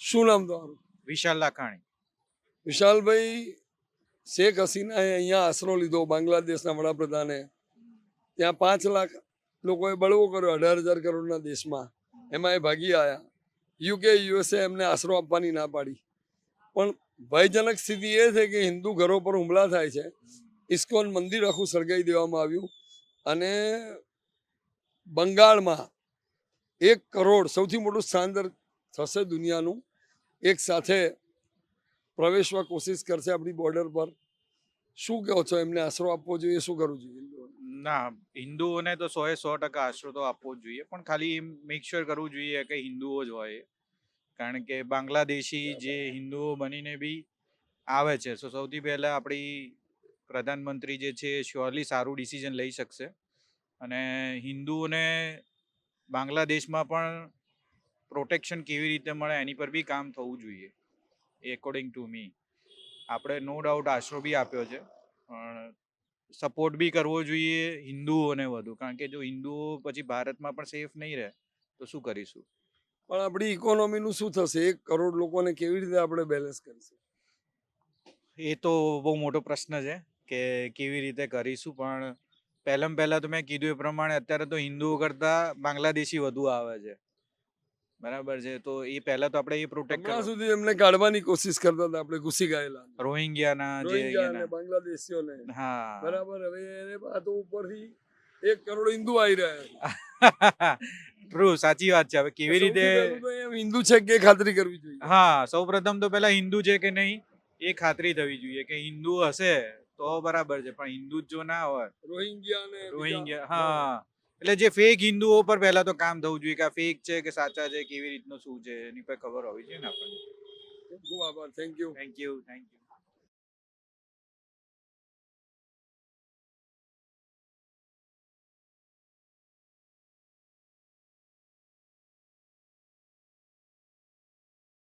શું નામ તમારું? વિશાલ લાખાણી. વિશાલભાઈ, શેખ હસીનાએ અહીંયા આશરો લીધો, બાંગ્લાદેશના વડાપ્રધાને. ત્યાં 5 લાખ લોકોએ બળવો કર્યો 18,000 કરોડના દેશમાં. એમાં એ ભાગી આવ્યા. યુકે યુએસએ એમને આશરો આપવાની ના પાડી. પણ ભયજનક સ્થિતિ એ છે કે હિન્દુ ઘરો પર હુમલા થાય છે. ઇસ્કોન મંદિર આખું સળગાવી દેવામાં આવ્યું. અને બંગાળમાં 1 કરોડ સૌથી મોટું સ્થાનાંતર થશે દુનિયાનું, એક સાથે પ્રવેશવા કોશિશ કરશે આપણી બોર્ડર પર. શું કહો છો, એમને આશરો આપવો જોઈએ, શું કરવું જોઈએ? ના, હિન્દુઓને તો 100% આશરો તો આપવો જ જોઈએ, પણ ખાલી મેક શ્યોર કરવું જોઈએ કે હિન્દુઓ જ હોય. કારણ કે બાંગ્લાદેશી જે હિન્દુઓ બનીને બી આવે છે, સૌથી પહેલા આપણી પ્રધાનમંત્રી જે છે શ્યોરલી સારું ડિસિઝન લઈ શકશે. અને હિન્દુઓને બાંગ્લાદેશમાં પણ પ્રોટેક્શન કેવી રીતે મળે એની પર બી કામ થવું જોઈએ. એકોર્ડિંગ ટુ મી આપણે નો ડાઉટ આશરો બી આપ્યો છે, પણ સપોર્ટ બી કરવો જોઈએ હિન્દુઓને વધુ. કારણ કે જો હિન્દુઓ પછી ભારતમાં પણ સેફ નહીં રહે તો શું કરીશું? પણ આપણી ઇકોનોમીનું શું થશે? 1 કરોડ લોકોને કેવી રીતે આપણે બેલેન્સ કરીશું? એ તો બહુ મોટો પ્રશ્ન છે કે કેવી રીતે કરીશું. પણ પહેલા તો મેં કીધું એ પ્રમાણે અત્યારે તો હિન્દુઓ કરતા બાંગ્લાદેશી વધુ આવે છે, બરાબર છે. તો એ પહેલા તો આપણે એ પ્રોટેક્ટ હમણાં કરવા, સુધી એમને કાઢવાની કોશિશ કરતા હતા આપણે ઘૂસી ગયેલા રોહિંગ્યાના જે રોહિંગ્યા અને બાંગ્લાદેશીઓને. હા બરાબર, હવે એને આ તો ઉપરથી 1 કરોડ હિન્દુ આવી રહ્યા છે. ટ્રુ, સાચી વાત છે. હવે કેવી રીતે, સૌથી પહેલું તો એમ હિન્દુ છે કે એ ખાતરી કરવી જોઈએ. હા, સૌ પ્રથમ તો પેલા હિન્દુ છે કે નહીં એ ખાતરી થવી જોઈએ. કે હિન્દુ હશે તો બરાબર છે, પણ હિન્દુ જ જો ના હોય, રોહિંગ્યા ને રોહિંગ્યા, હા, એટલે જે ફેક હિન્દુઓ પર પહેલા તો કામ થવું જોઈએ કે આ ફેક છે કે સાચા છે, કેવી રીતનું શું છે એની પર ખબર હોવી જોઈએ ને આપણને. ખૂબ આભાર. Thank you. Thank you.